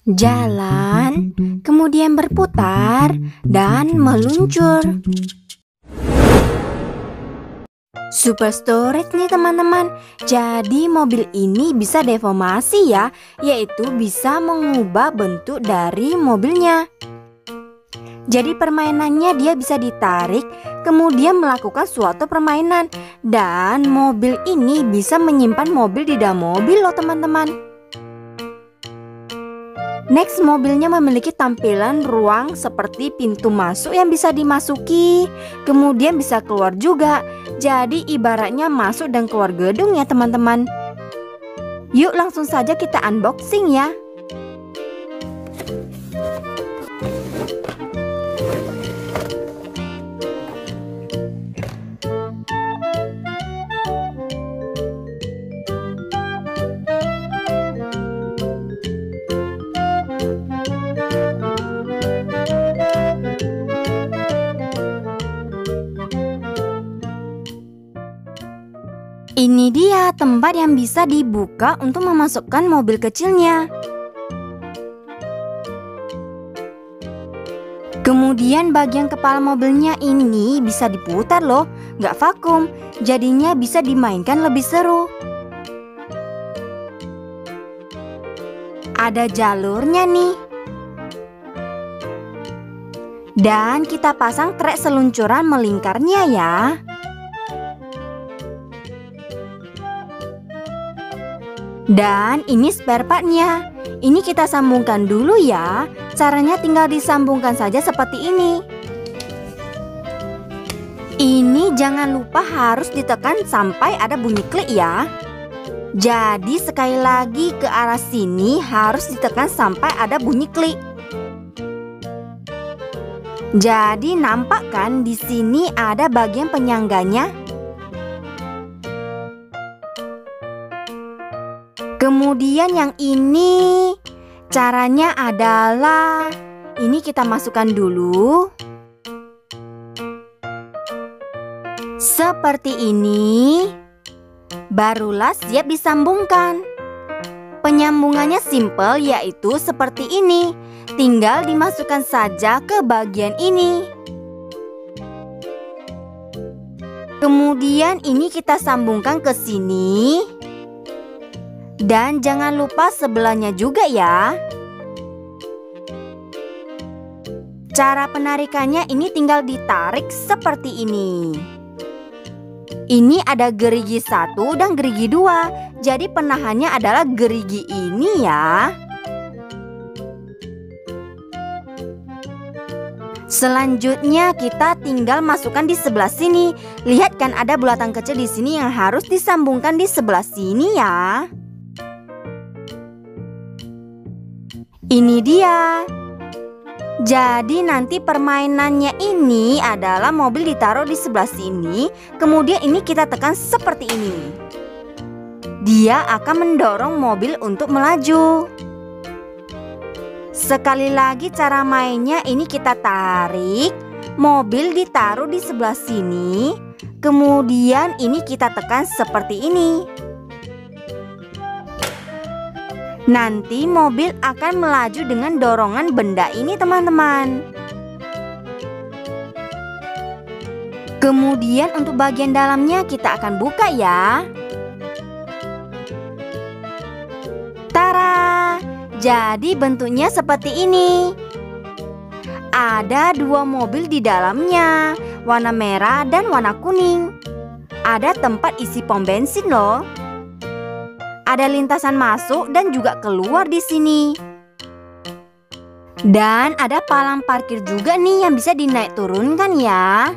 jalan, kemudian berputar, dan meluncur. Super storage nih teman-teman. Jadi mobil ini bisa deformasi ya, yaitu bisa mengubah bentuk dari mobilnya. Jadi permainannya dia bisa ditarik, kemudian melakukan suatu permainan. Dan mobil ini bisa menyimpan mobil di dalam mobil loh teman-teman. Next, mobilnya memiliki tampilan ruang seperti pintu masuk yang bisa dimasuki, kemudian bisa keluar juga. Jadi ibaratnya masuk dan keluar gedung ya teman-teman. Yuk langsung saja kita unboxing ya. Ini dia tempat yang bisa dibuka untuk memasukkan mobil kecilnya. Kemudian bagian kepala mobilnya ini bisa diputar loh, nggak vakum. Jadinya bisa dimainkan lebih seru. Ada jalurnya nih. Dan kita pasang trek seluncuran melingkarnya ya. Dan ini spare partnya. Ini kita sambungkan dulu ya. Caranya tinggal disambungkan saja seperti ini. Ini jangan lupa harus ditekan sampai ada bunyi klik ya. Jadi sekali lagi ke arah sini harus ditekan sampai ada bunyi klik. Jadi nampak kan di sini ada bagian penyangganya. Kemudian yang ini caranya adalah ini kita masukkan dulu. Seperti ini. Barulah siap disambungkan. Penyambungannya simple yaitu seperti ini. Tinggal dimasukkan saja ke bagian ini. Kemudian ini kita sambungkan ke sini. Dan jangan lupa sebelahnya juga ya. Cara penarikannya ini tinggal ditarik seperti ini. Ini ada gerigi 1 dan gerigi 2. Jadi penahannya adalah gerigi ini ya. Selanjutnya kita tinggal masukkan di sebelah sini. Lihat kan ada bulatan kecil di sini yang harus disambungkan di sebelah sini ya. Ini dia. Jadi nanti permainannya ini adalah mobil ditaruh di sebelah sini, kemudian ini kita tekan seperti ini. Dia akan mendorong mobil untuk melaju. Sekali lagi cara mainnya ini kita tarik, mobil ditaruh di sebelah sini, kemudian ini kita tekan seperti ini. Nanti mobil akan melaju dengan dorongan benda ini teman-teman. Kemudian untuk bagian dalamnya kita akan buka ya. Tara! Jadi bentuknya seperti ini. Ada dua mobil di dalamnya, warna merah dan warna kuning. Ada tempat isi pom bensin loh. Ada lintasan masuk dan juga keluar di sini. Dan ada palang parkir juga nih yang bisa dinaik turunkan ya.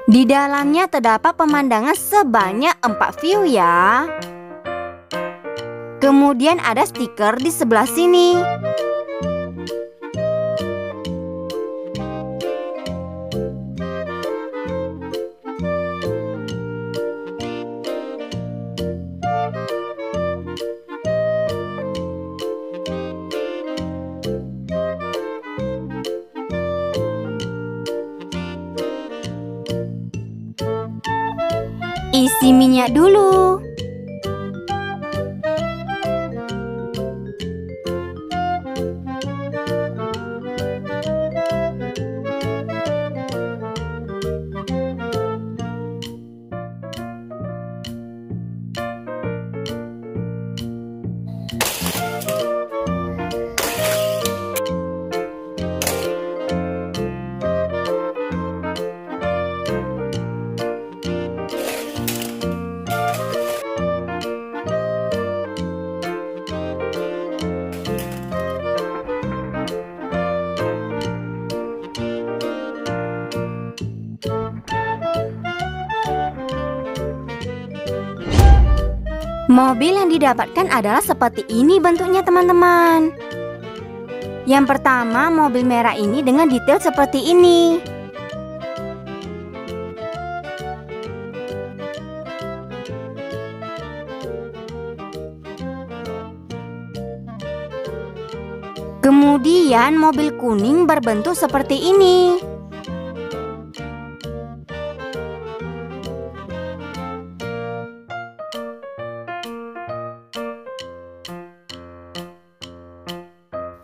Di dalamnya terdapat pemandangan sebanyak 4 view ya. Kemudian ada stiker di sebelah sini. Isi minyak dulu. Mobil yang didapatkan adalah seperti ini bentuknya teman-teman. Yang pertama, mobil merah ini dengan detail seperti ini. Kemudian mobil kuning berbentuk seperti ini.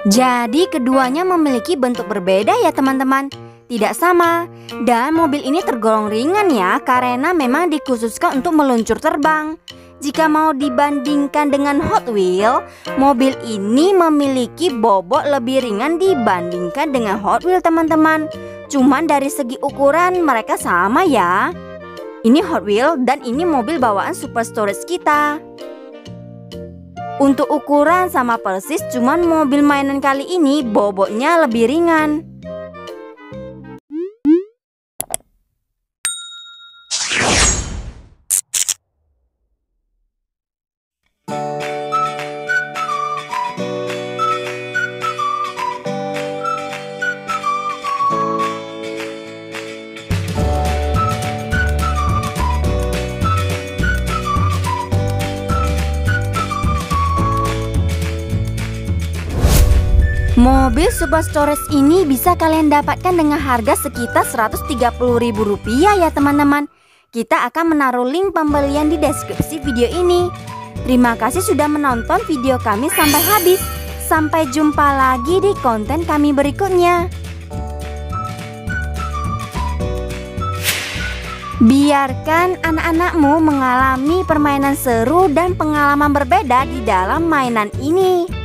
Jadi keduanya memiliki bentuk berbeda ya teman-teman. Tidak sama. Dan mobil ini tergolong ringan ya, karena memang dikhususkan untuk meluncur terbang. Jika mau dibandingkan dengan Hot Wheels, mobil ini memiliki bobot lebih ringan dibandingkan dengan Hot Wheels teman-teman. Cuman dari segi ukuran mereka sama ya. Ini Hot Wheels dan ini mobil bawaan Super Storage kita. Untuk ukuran sama persis, cuman mobil mainan kali ini bobotnya lebih ringan. Mobil Super Storage ini bisa kalian dapatkan dengan harga sekitar Rp130.000 ya teman-teman. Kita akan menaruh link pembelian di deskripsi video ini. Terima kasih sudah menonton video kami sampai habis. Sampai jumpa lagi di konten kami berikutnya. Biarkan anak-anakmu mengalami permainan seru dan pengalaman berbeda di dalam mainan ini.